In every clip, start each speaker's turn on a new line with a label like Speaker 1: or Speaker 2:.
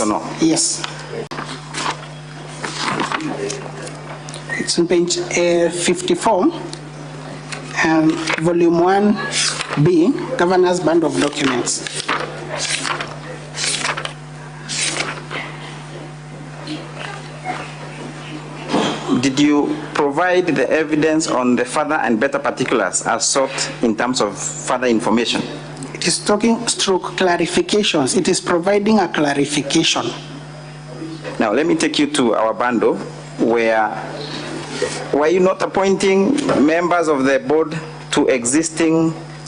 Speaker 1: or no?
Speaker 2: Yes. It's on page 54, volume 1B, Governor's Band of Documents.
Speaker 1: Did you provide the evidence on the further and better particulars as sought in terms of further information?
Speaker 2: It is talking stroke clarifications. It is providing a clarification.
Speaker 1: Now, let me take you to our bundle where were you not appointing members of the board to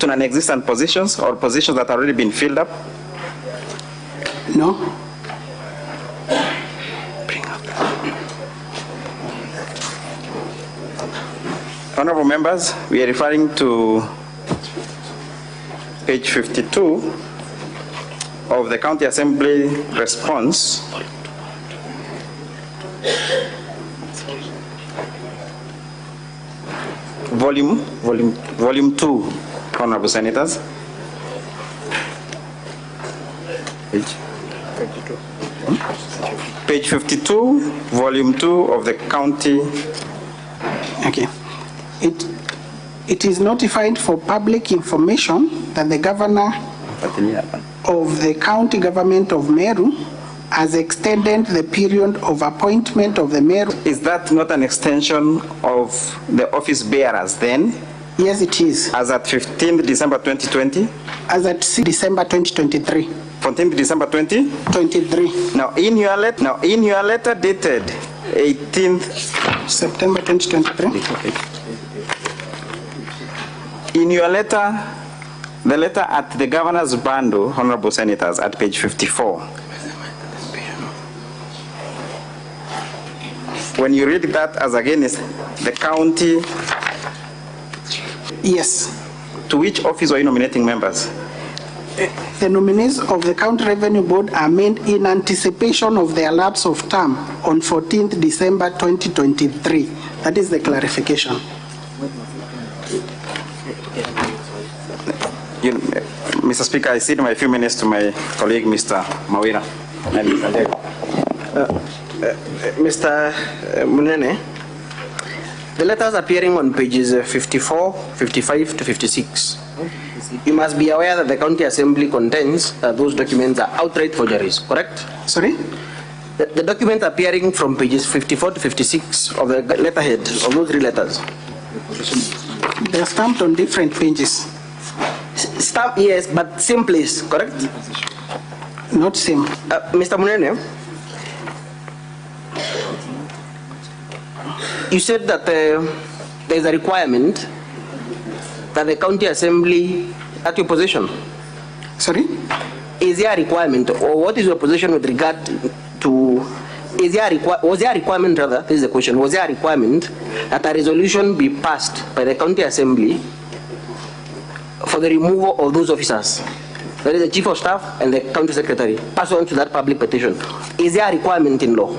Speaker 1: non-existent positions or positions that have already been filled up?
Speaker 2: No.
Speaker 1: Bring up. Honorable members, we are referring to page 52 of the County Assembly response. Volume 2, Honorable Senators. Page 52, Volume 2 of the County.
Speaker 2: Okay. It is notified for public information that the Governor of the County Government of Meru has extended the period of appointment of the Meru.
Speaker 1: Is that not an extension of the office bearers then?
Speaker 2: Yes, it is.
Speaker 1: As at 15th December 2020?
Speaker 2: As at December 2023.
Speaker 1: 14th December 2023. Now, in your letter dated 18th
Speaker 2: September 2023.
Speaker 1: In your letter, the letter at the Governor's bundle, Honorable Senators, at page 54. When you read that as against the county,
Speaker 2: yes.
Speaker 1: To which office are you nominating members?
Speaker 2: The nominees of the County Revenue Board are made in anticipation of their lapse of term on 14th December 2023. That is the clarification.
Speaker 1: Mr. Speaker, I cede my few minutes to my colleague, Mr. Mawira. And
Speaker 3: Mr. Munene, the letters appearing on pages 54, 55 to 56. You must be aware that the County Assembly contains those documents are outright forgeries, correct?
Speaker 2: Sorry?
Speaker 3: The document appearing from pages 54 to 56 of the letterhead of those three letters.
Speaker 2: They are stamped on different pages.
Speaker 3: Stamp, yes, but same place, correct?
Speaker 2: Not same.
Speaker 3: Mr. Munene, you said that there is a requirement that the County Assembly at your position.
Speaker 2: Sorry?
Speaker 3: Is there a requirement, or what is your position with regard to, was there a requirement rather, this is the question, was there a requirement that a resolution be passed by the County Assembly for the removal of those officers? That is the Chief of Staff and the County Secretary, pursuant to that public petition. Is there a requirement in law?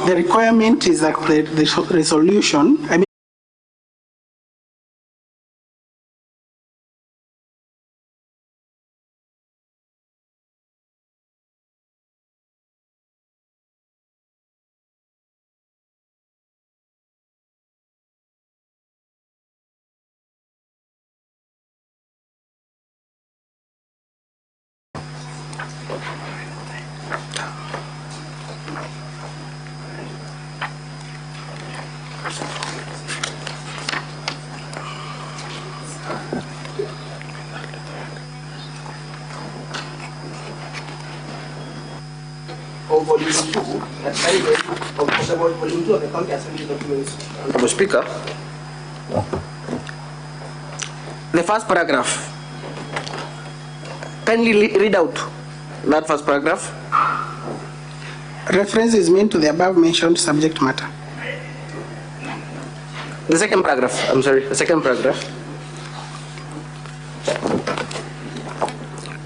Speaker 2: The requirement is that the resolution,
Speaker 3: Volume 2, volume 2 of the County Assembly documents. Mr. Speaker, the first paragraph. Kindly read out that first paragraph.
Speaker 2: reference is made to the above mentioned subject matter.
Speaker 3: The second paragraph, I'm sorry, the second paragraph.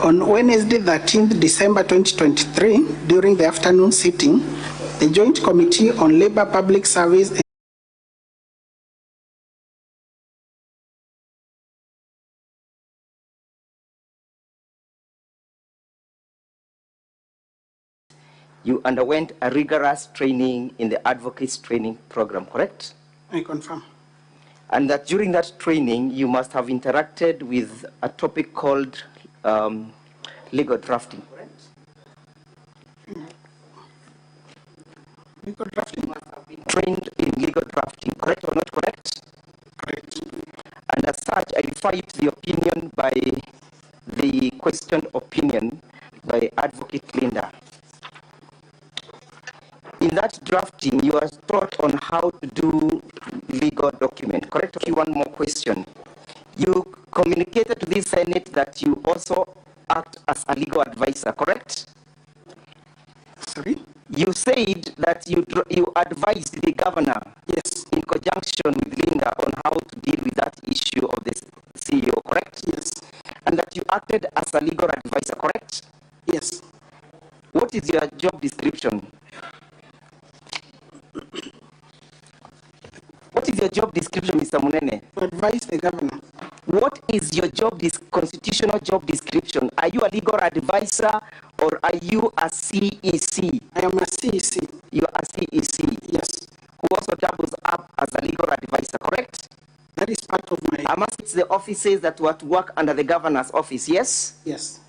Speaker 2: On Wednesday, 13th December 2023, during the afternoon sitting, the Joint Committee on Labor, Public Service and
Speaker 4: you underwent a rigorous training in the advocacy training program, correct?
Speaker 2: I confirm.
Speaker 4: And that during that training, you must have interacted with a topic called legal drafting, correct?
Speaker 2: Legal drafting?
Speaker 4: You must have been trained in legal drafting, correct or not correct?
Speaker 2: Correct.
Speaker 4: And as such, I refer you to the opinion by the question opinion by Advocate Linda. In that drafting, you are taught on how to do legal document, correct? If you want more question, you communicated to the Senate that you also act as a legal advisor, correct?
Speaker 2: Sorry?
Speaker 4: You said that you advised the governor,
Speaker 2: yes,
Speaker 4: in conjunction with Linda on how to deal with that issue of the CEO, correct?
Speaker 2: Yes.
Speaker 4: And that you acted as a legal advisor, correct?
Speaker 2: Yes.
Speaker 4: What is your job description? What is your job description, Mr. Munene?
Speaker 2: To advise the governor.
Speaker 4: What is your constitutional job description? Are you a legal advisor or are you a CEC?
Speaker 2: I am a CEC.
Speaker 4: You are a CEC?
Speaker 2: Yes.
Speaker 4: Who also doubles up as a legal advisor, correct?
Speaker 2: That is part of my...
Speaker 4: I must it's the offices that were to work under the governor's office, yes?
Speaker 2: Yes.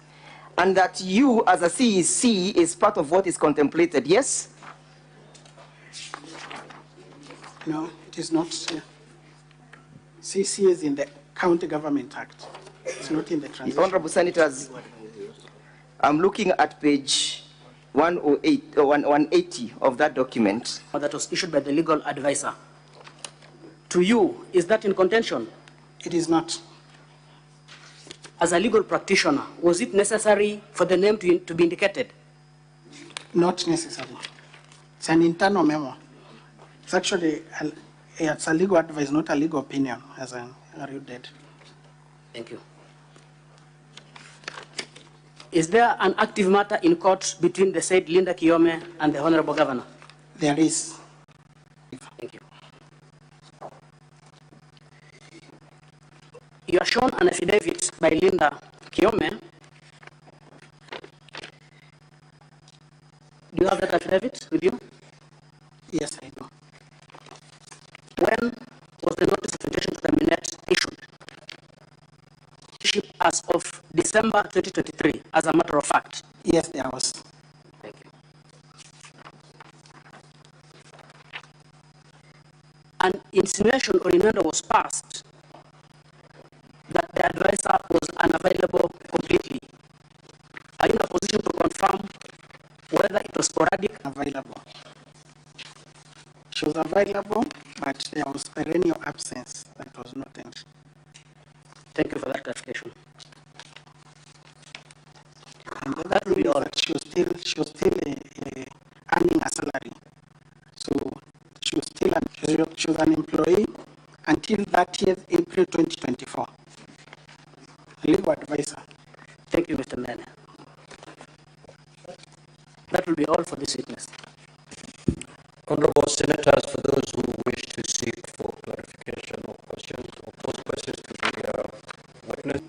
Speaker 4: And that you as a CEC is part of what is contemplated, yes?
Speaker 2: No, it is not. CC is in the County Government Act. It's not in the transition.
Speaker 4: Honorable Senators, I'm looking at page 108 or 180 of that document.
Speaker 3: That was issued by the legal advisor. To you, is that in contention?
Speaker 2: It is not.
Speaker 3: As a legal practitioner, was it necessary for the name to be indicated?
Speaker 2: Not necessary. It's an internal memo. It's actually it's a legal advice, not a legal opinion, as I read it.
Speaker 3: Thank you. Is there an active matter in court between the said Linda Kiome and the Honorable Governor?
Speaker 2: There is.
Speaker 3: Thank you. You are shown an affidavit by Linda Kiome. Do you have that affidavit with you?
Speaker 2: Yes, I do.
Speaker 3: When was the notice of intention to terminate issued? Issued as of December 2023, as a matter of fact.
Speaker 2: Yes, there was.
Speaker 3: Thank you. An insinuation or innuendo was passed that the advisor was unavailable completely. Are you in a position to confirm whether it was sporadic?
Speaker 2: Available. She was available, but there was perennial absence that was noted.
Speaker 3: Thank you for that clarification.
Speaker 2: And that will be all. She was still earning a salary, so she was an employee until 30th April 2024. Legal advisor.
Speaker 3: Thank you, Mr. Mene. That will be all for this witness.
Speaker 5: Honorable Senators, for those who wish to seek for clarification or questions or pose questions to the witness.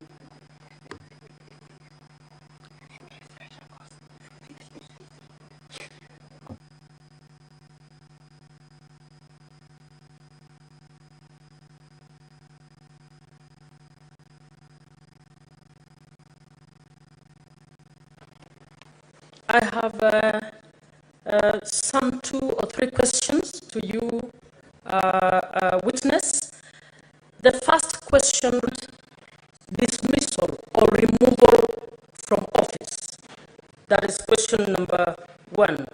Speaker 6: I have some 2 or 3 questions to you, witness. The first question, dismissal or removal from office. That is question number 1.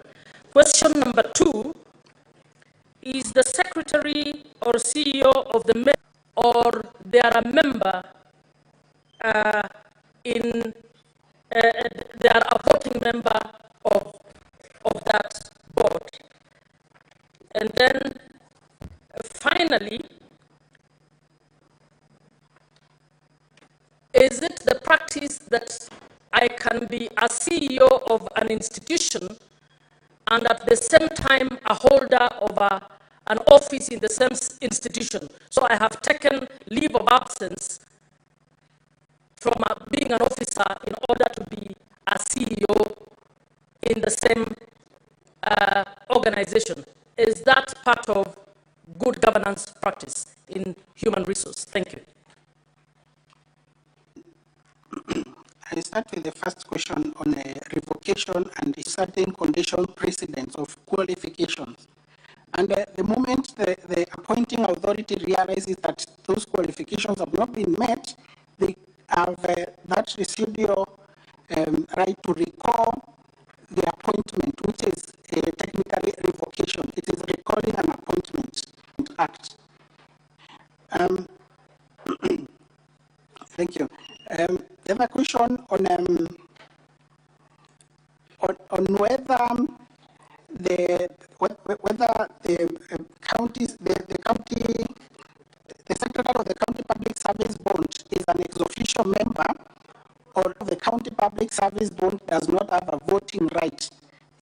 Speaker 6: Question number 2, is the secretary or CEO of the Met or they are a member they are a voting member of that board. And then finally, is it the practice that I can be a CEO of an institution and at the same time a holder of an office in the same institution? So I have taken leave of absence from being an officer in order to be a CEO in the same organization. Is that part of good governance practice in human resource? Thank you.
Speaker 2: I start with the first question on revocation and the certain condition precedents of qualifications. And the moment the appointing authority realizes that those qualifications have not been met, they have that residual right to recall the appointment, which is technically revocation. It is recalling an appointment act. Thank you. The other question on whether the counties, the secretary of the county public service board is an ex officio member, or the county public service board does not have a voting right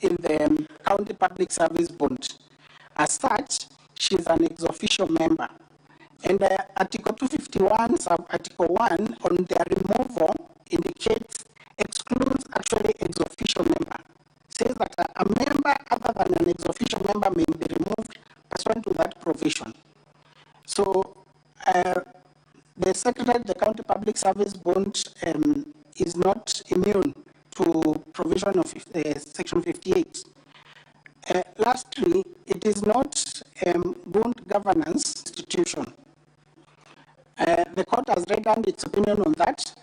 Speaker 2: in the county public service board. As such, she is an ex officio member. And Article 251, Article 1 on their removal indicates, excludes actually ex officio member. Says that a member other than an ex officio member may be removed pursuant to that provision. So the Secretary of the County Public Service Board is not immune to provision of Section 58. Lastly, it is not good governance institution. The court has rendered its opinion on that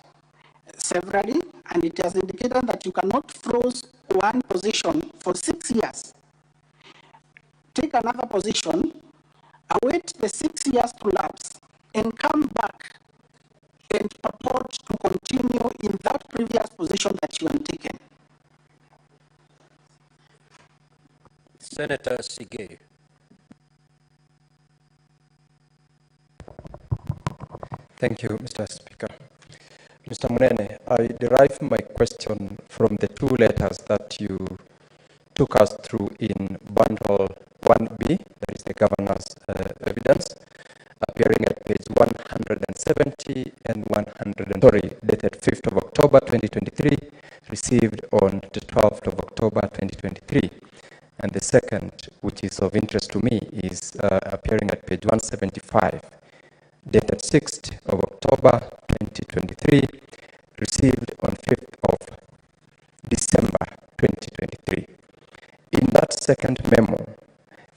Speaker 2: severally, and it has indicated that you cannot freeze one position for 6 years, take another position, await the 6 years to lapse, and come back and purport to continue in that previous position that you have taken.
Speaker 5: Senator Sige.
Speaker 7: Thank you, Mr. Speaker. Mr. Munene, I derive my question from the two letters that you took us through in bundle 1B, that is the governor's evidence, appearing at page 170 and 100, dated 5th of October 2023, received on the 12th of October 2023. And the second, which is of interest to me, is appearing at page 175, dated 6th of October 2023, received on 5th of December 2023. In that second memo,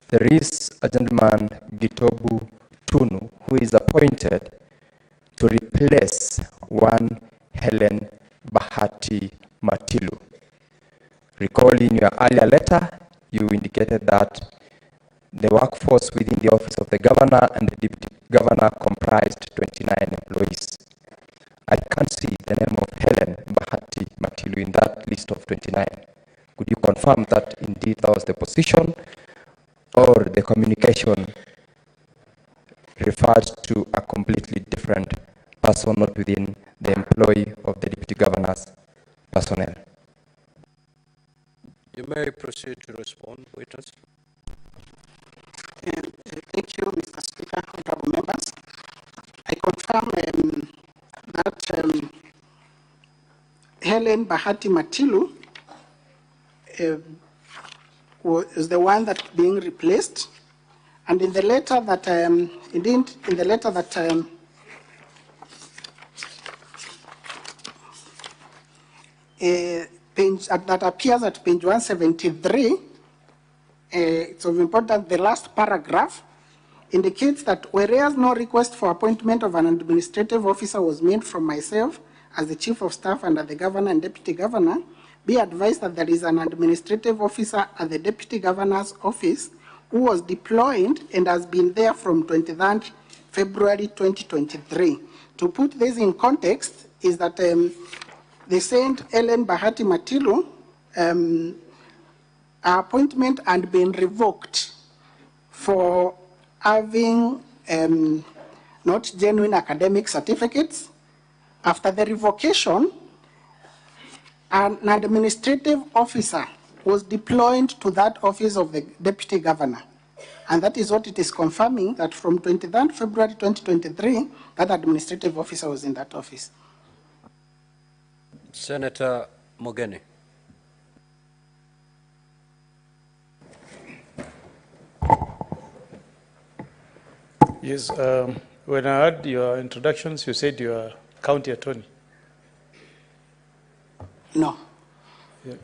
Speaker 7: there is a gentleman, Gitobu Tunu, who is appointed to replace one Helen Bahati Matilu. Recall in your earlier letter, you indicated that the workforce within the office of the governor and the deputy governor comprised 29 employees. I can't see the name of Helen Bahati Matilu in that list of 29. Could you confirm that indeed that was the position, or the communication referred to a completely different person not within the employee of the deputy governor's personnel?
Speaker 5: You may proceed to respond, witness.
Speaker 2: Thank you, Mr. Speaker, honorable members. I confirm that Helen Bahati Matilu is the one that's being replaced, and in the letter that indeed in the letter that that appears at page 173. It's of importance, the last paragraph indicates that whereas no request for appointment of an administrative officer was made from myself as the chief of staff under the governor and deputy governor, be advised that there is an administrative officer at the deputy governor's office who was deployed and has been there from 23rd February 2023. To put this in context is that the Saint Ellen Bahati Matilu her appointment had been revoked for having not genuine academic certificates. After the revocation, an administrative officer was deployed to that office of the deputy governor. And that is what it is confirming, that from 23rd February 2023, that administrative officer was in that office.
Speaker 5: Senator Mogeni.
Speaker 8: Yes, when I heard your introductions, you said you are county attorney.
Speaker 2: No.
Speaker 8: Yeah.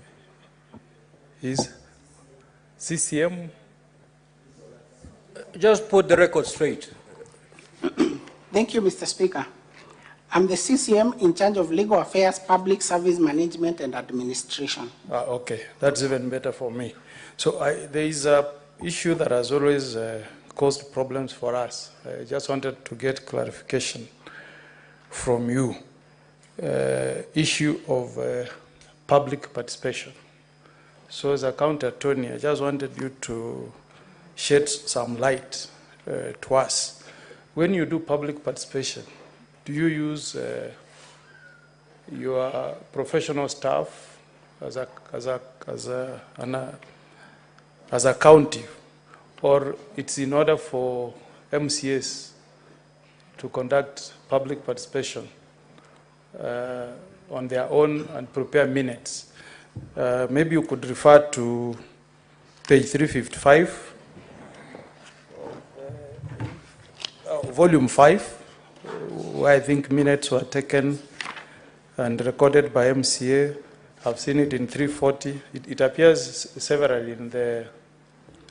Speaker 8: Is CCM?
Speaker 5: Just put the record straight.
Speaker 2: Thank you, Mr. Speaker. I'm the CCM in charge of legal affairs, public service management, and administration.
Speaker 8: Okay, that's even better for me. So there is a issue that has always caused problems for us. I just wanted to get clarification from you. Issue of public participation. So as a county attorney, I just wanted you to shed some light to us. When you do public participation, do you use your professional staff as a county, or it's in order for MCAs to conduct public participation on their own and prepare minutes? Maybe you could refer to page 355, volume 5, where I think minutes were taken and recorded by MCA. I've seen it in 340. It appears severally in the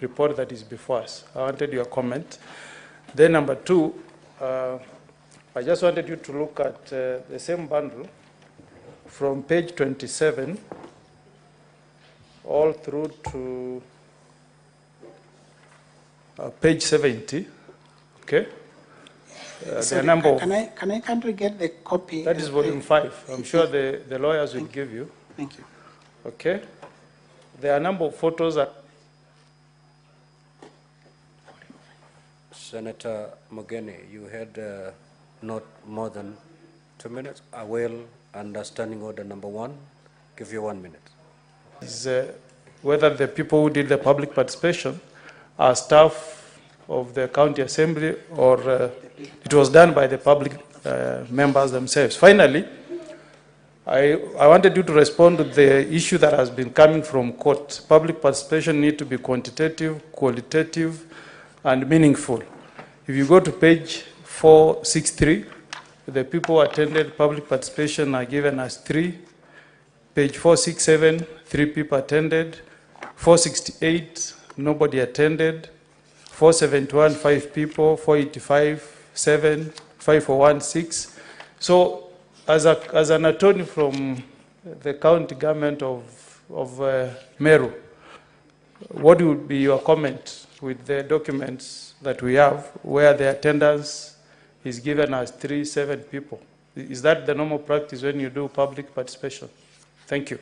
Speaker 8: report that is before us. I wanted your comment. Then number 2, I just wanted you to look at the same bundle from page 27 all through to page 70. Okay.
Speaker 2: Sorry,
Speaker 8: the number
Speaker 2: can I kindly get the copy?
Speaker 8: That is volume 5. I'm sure the lawyers will give you.
Speaker 2: Thank you.
Speaker 8: Okay. There are a number of photos.
Speaker 5: Senator Mogeni, you had not more than 2 minutes. I will, under standing order number 1, give you 1 minute.
Speaker 8: Is whether the people who did the public participation are staff of the county assembly or it was done by the public members themselves. Finally, I wanted you to respond to the issue that has been coming from court. Public participation needs to be quantitative, qualitative, and meaningful. If you go to page 463, the people who attended public participation are given as 3. Page 467, 3 people attended. 468, nobody attended. 471, 5 people. 485, 7. 541, 6. So, as an attorney from the county government of Meru, what would be your comment with the documents that we have where the attendance is given as 3, 7 people? Is that the normal practice when you do public participation? Thank you.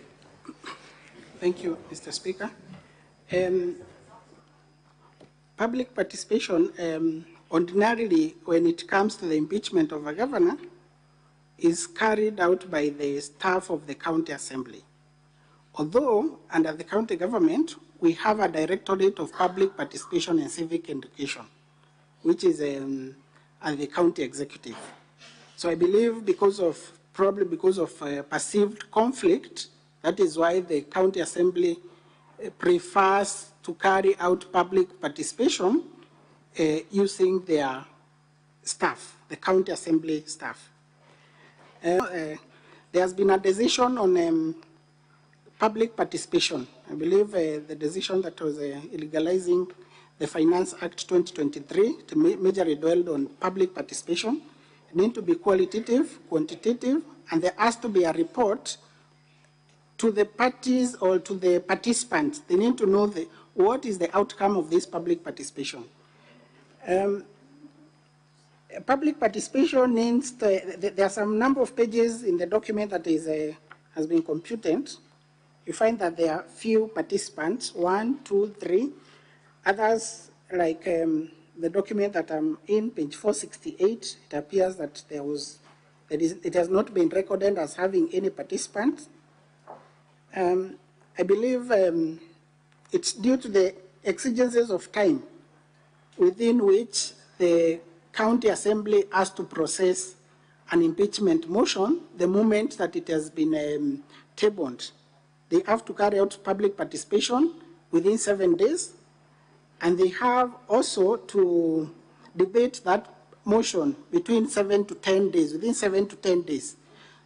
Speaker 2: Thank you, Mr. Speaker. Public participation, ordinarily, when it comes to the impeachment of a governor, is carried out by the staff of the county assembly. Although, under the county government, we have a directorate of public participation and civic education, which is at the county executive. So I believe probably because of perceived conflict, that is why the county assembly prefers to carry out public participation using their staff, the county assembly staff. There has been a decision on public participation. I believe the decision that was legalizing the Finance Act 2023 to majorly dwelled on public participation. It needs to be qualitative, quantitative, and there has to be a report to the parties or to the participants. They need to know what is the outcome of this public participation. Public participation means there are some number of pages in the document that has been computed. You find that there are few participants, 1, 2, 3. Others, like the document that I'm in, page 468, it appears that it has not been recorded as having any participants. I believe it's due to the exigencies of time within which the county assembly has to process an impeachment motion the moment that it has been tabled. They have to carry out public participation within 7 days, and they have also to debate that motion between 7 to 10 days, within 7 to 10 days.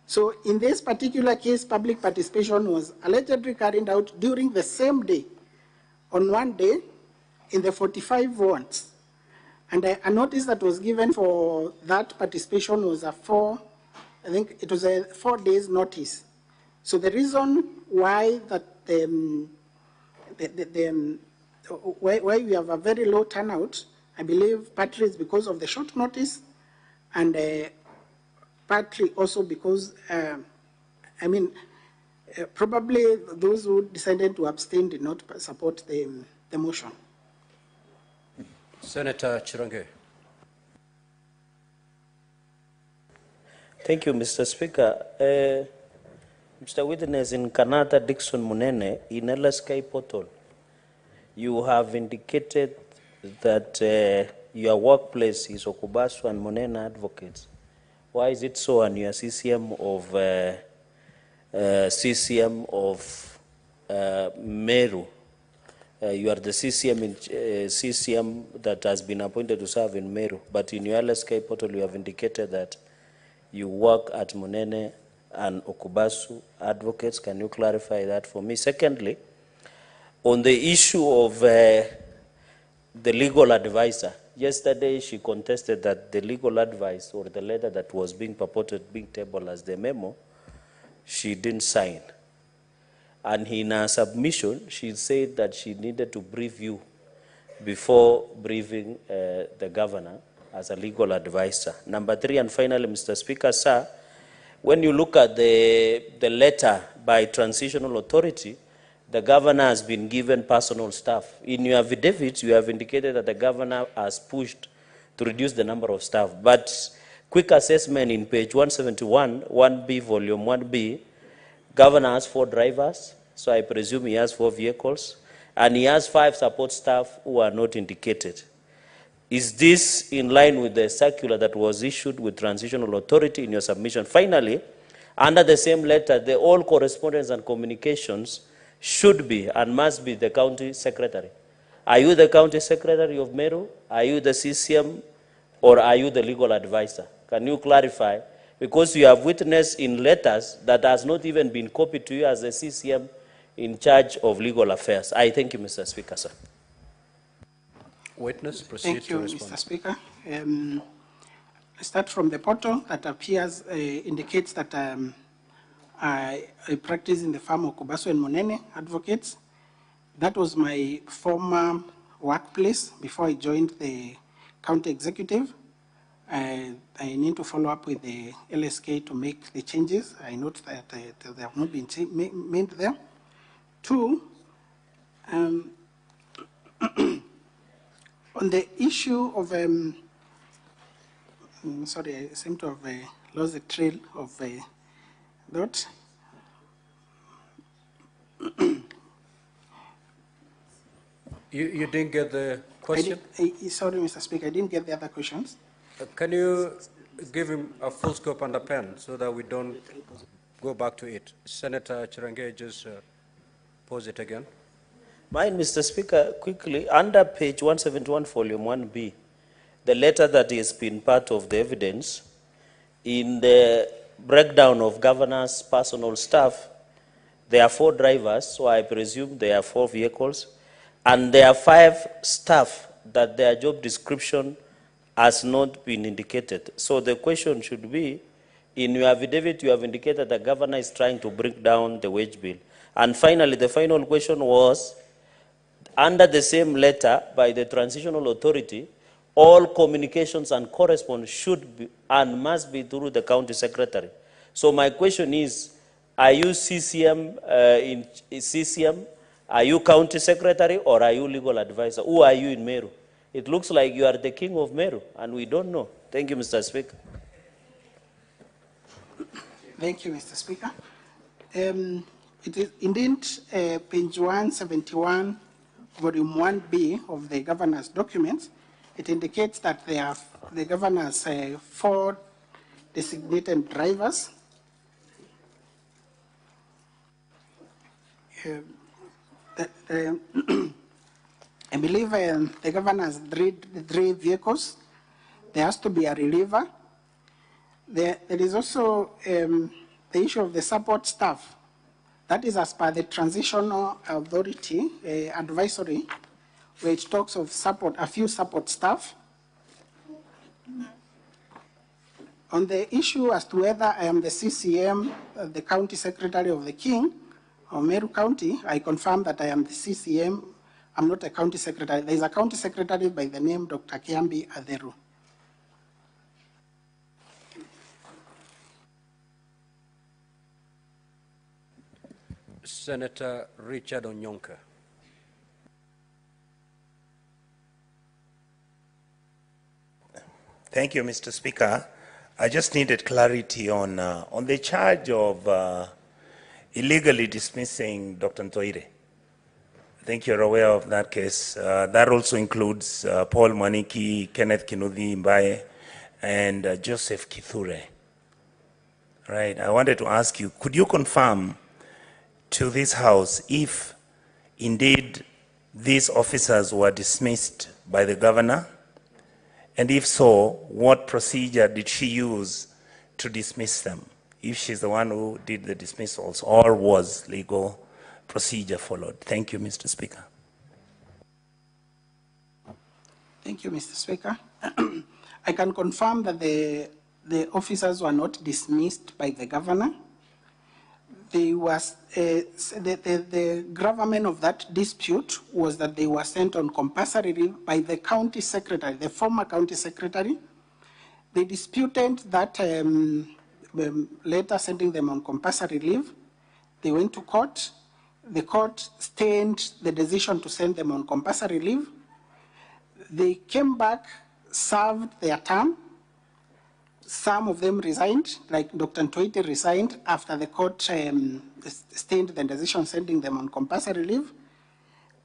Speaker 2: So in this particular case, public participation was allegedly carried out during the same day, on one day, in the 45 wards. And a notice that was given for that participation was I think it was a 4 days notice. So the reason why that why we have a very low turnout, I believe partly is because of the short notice, and partly also because, probably those who decided to abstain did not support the motion.
Speaker 5: Senator Chirange.
Speaker 9: Thank you, Mr. Speaker. Mr. Witness, in Kanata Dixon Munene, in LSK portal, you have indicated that your workplace is Okubasu and Munene Advocates. Why is it so? And you are CCM of Meru. You are the CCM that has been appointed to serve in Meru, but in your LSK portal you have indicated that you work at Munene and Okubasu Advocates. Can you clarify that for me? Secondly, on the issue of the legal advisor, yesterday she contested that the legal advice or the letter that was being purported being tabled as the memo, she didn't sign. And in her submission, she said that she needed to brief you before briefing the governor as a legal advisor. Number 3, and finally, Mr. Speaker, sir, when you look at the letter by transitional authority, the governor has been given personal staff. In your affidavit, you have indicated that the governor has pushed to reduce the number of staff. But quick assessment in page 171, 1B, volume 1B, governor has 4 drivers, so I presume he has 4 vehicles, and he has 5 support staff who are not indicated. Is this in line with the circular that was issued with transitional authority in your submission? Finally, under the same letter, the all correspondence and communications should be and must be the county secretary. Are you the county secretary of Meru? Are you the CCM? Or are you the legal advisor? Can you clarify? Because you have witnessed in letters that has not even been copied to you as the CCM in charge of legal affairs. I thank you, Mr. Speaker, sir.
Speaker 5: Witness, proceed to respond.
Speaker 2: Thank you, Mr. Speaker. I start from the portal that appears, indicates that I practice in the firm of Okubasu and Munene Advocates. That was my former workplace before I joined the county executive. I need to follow up with the LSK to make the changes. I note that they have not been made there. 2, on the issue of, sorry, I seem to have lost the trail of that.
Speaker 5: You didn't get the question?
Speaker 2: Sorry, Mr. Speaker, I didn't get the other questions.
Speaker 5: Can you give him a full scope and a pen so that we don't go back to it? Senator Chirange, just pose it again.
Speaker 9: Mine, Mr. Speaker, quickly, under page 171, volume 1B, the letter that has been part of the evidence, in the breakdown of governor's personal staff, there are 4 drivers, so I presume there are 4 vehicles, and there are 5 staff that their job description has not been indicated. So the question should be, in your affidavit, you have indicated the governor is trying to bring down the wage bill. And finally, the final question was, under the same letter by the transitional authority, all communications and correspondence should be and must be through the county secretary. So my question is, are you CCM in CCM? Are you county secretary or are you legal advisor? Who are you in Meru? It looks like you are the king of Meru, and we don't know. Thank you, Mr. Speaker.
Speaker 2: Thank you, Mr. Speaker. It is indeed page 171, volume 1B of the governor's documents. It indicates that the governor has 4 designated drivers. I believe the governor has 3 vehicles, there has to be a reliever. There is also the issue of the support staff. That is as per the Transitional Authority advisory, where it talks of support, a few support staff. On the issue as to whether I am the CCM, the County Secretary of the King, or Meru County, I confirm that I am the CCM. I'm not a County Secretary. There is a County Secretary by the name Dr. Kiambi Aderu.
Speaker 5: Senator Richard Onyonka.
Speaker 10: Thank you, Mr. Speaker. I just needed clarity on the charge of illegally dismissing Dr. Ntoire. I think you're aware of that case. That also includes Paul Maniki, Kenneth Kinuthi Mbaye, and Joseph Kithure. Right. I wanted to ask you, could you confirm to this House if indeed these officers were dismissed by the governor? And if so, what procedure did she use to dismiss them? If she's the one who did the dismissals, or was legal procedure followed? Thank you, Mr. Speaker.
Speaker 2: Thank you, Mr. Speaker. I can confirm that the officers were not dismissed by the governor. The gravamen of that dispute was that they were sent on compulsory leave by the county secretary, the former county secretary. They disputed that later sending them on compulsory leave. They went to court. The court stayed the decision to send them on compulsory leave. They came back, served their term. Some of them resigned, like Dr. Ntoire resigned after the court stayed the decision sending them on compulsory leave.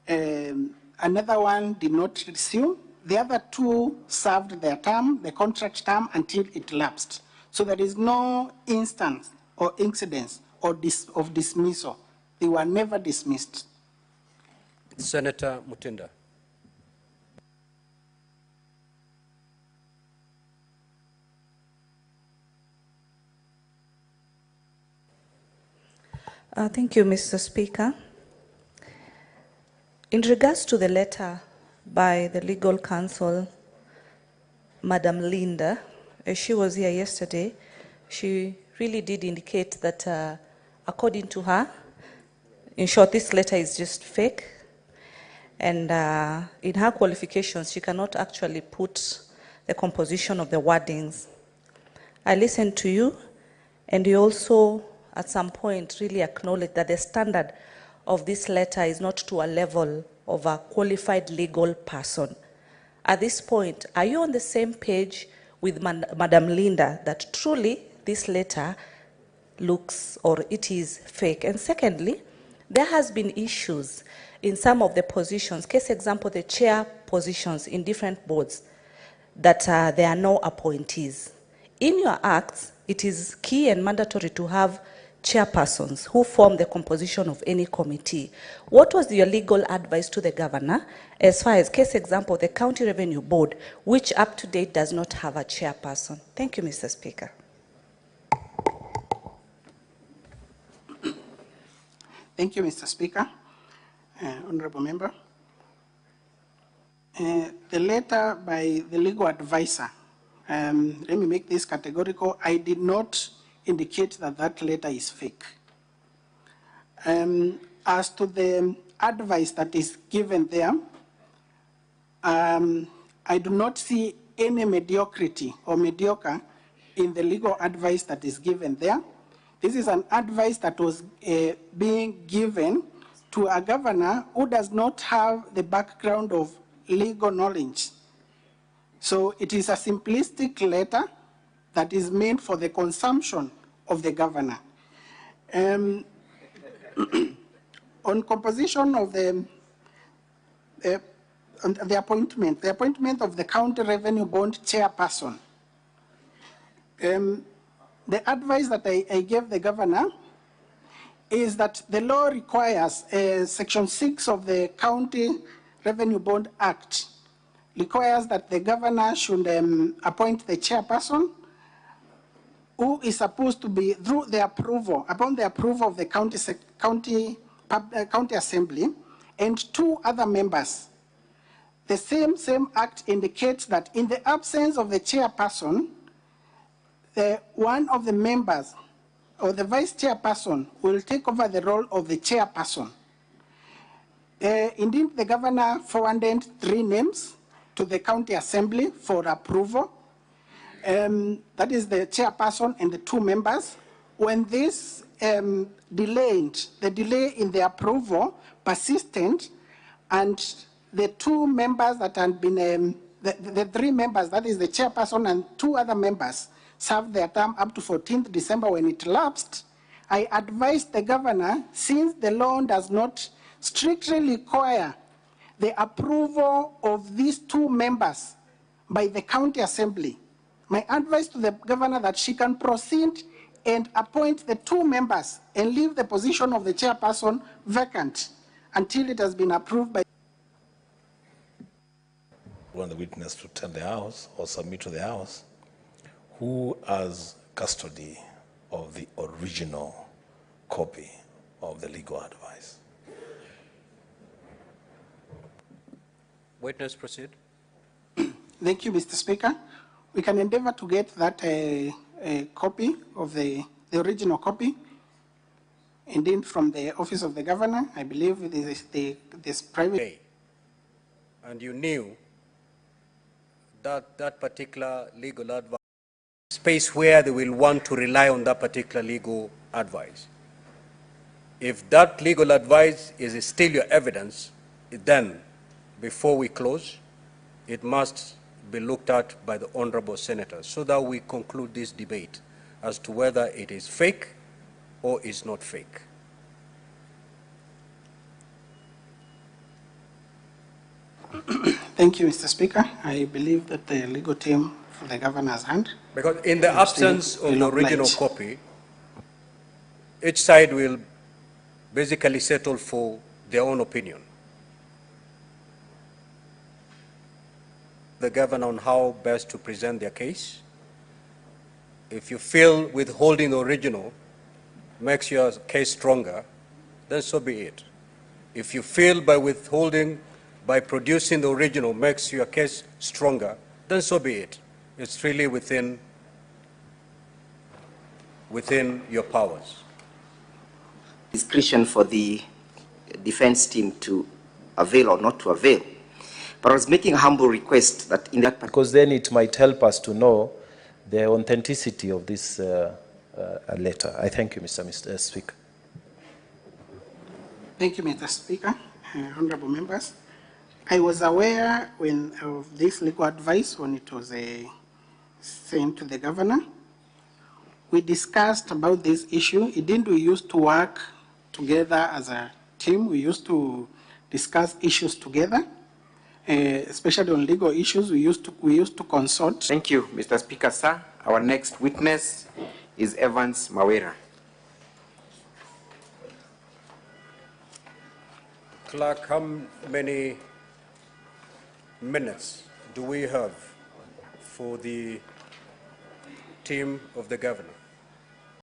Speaker 2: Another one did not resume. The other two served their term, the contract term, until it lapsed. So there is no instance or incidence of dismissal. They were never dismissed.
Speaker 5: Senator Mutinda.
Speaker 11: Thank you, Mr. Speaker. In regards to the letter by the legal counsel, Madam Linda, she was here yesterday. She really did indicate that, according to her, in short, this letter is just fake. And in her qualifications, she cannot actually put the composition of the wordings. I listened to you, and you also at some point really acknowledge that the standard of this letter is not to a level of a qualified legal person. At this point, are you on the same page with Madam Linda that truly this letter looks or it is fake? And secondly, there has been issues in some of the positions, case example, the chair positions in different boards, that there are no appointees. In your acts, it is key and mandatory to have chairpersons who form the composition of any committee. What was your legal advice to the governor as far as, case example, the County Revenue Board, which up to date does not have a chairperson? Thank you, Mr. Speaker.
Speaker 2: Thank you, Mr. Speaker. Honorable Member. The letter by the legal advisor, let me make this categorical. I did not indicate that that letter is fake. As to the advice that is given there, I do not see any mediocrity or mediocre in the legal advice that is given there. This is an advice that was being given to a governor who does not have the background of legal knowledge. So it is a simplistic letter that is meant for the consumption of the governor. On composition of the appointment of the County Revenue Board chairperson, the advice that I gave the governor is that the law requires Section 6 of the County Revenue Board Act requires that the governor should appoint the chairperson, who is supposed to be, through the approval, upon the approval of the county assembly, and 2 other members. The same act indicates that in the absence of the chairperson, one of the members or the vice chairperson will take over the role of the chairperson. Indeed, the governor forwarded 3 names to the county assembly for approval. That is the chairperson and the 2 members. When this the delay in the approval persistent, and the 2 members that had been, the 3 members, that is the chairperson and 2 other members, served their term up to 14th December when it lapsed, I advised the governor, since the law does not strictly require the approval of these 2 members by the county assembly, my advice to the governor that she can proceed and appoint the 2 members and leave the position of the chairperson vacant until it has been approved by.
Speaker 12: Want the witness to tell the House or submit to the House who has custody of the original copy of the legal advice.
Speaker 5: Witness, proceed.
Speaker 2: Thank you, Mr. Speaker. We can endeavor to get that a copy of the original copy, indeed from the office of the governor. I believe this private.
Speaker 5: Okay. And you knew that that particular legal advice, space where they will want to rely on that particular legal advice. If that legal advice is still your evidence, then before we close, it must be looked at by the honorable senators so that we conclude this debate as to whether it is fake or is not fake.
Speaker 2: Thank you, Mr. Speaker. I believe that the legal team for the governor's hand.
Speaker 5: Because in the absence of the original copy, each side will basically settle for their own opinion. The governor on how best to present their case. If you feel withholding the original makes your case stronger, then so be it. If you feel by producing the original makes your case stronger, then so be it. It's really within your powers.
Speaker 4: Discretion for the defense team to avail or not to avail. But I was making a humble request that in that...
Speaker 7: Because then it might help us to know the authenticity of this letter. I thank you, Mr. Speaker.
Speaker 2: Thank you, Mr. Speaker. Honorable members. I was aware of this legal advice when it was sent to the governor. We discussed about this issue. Indeed, we used to work together as a team. We used to discuss issues together, especially on legal issues. We used to consult.
Speaker 1: Thank you, Mr. Speaker, sir. Our next witness is Evans Mawera.
Speaker 5: Clerk, how many minutes do we have for the team of the governor?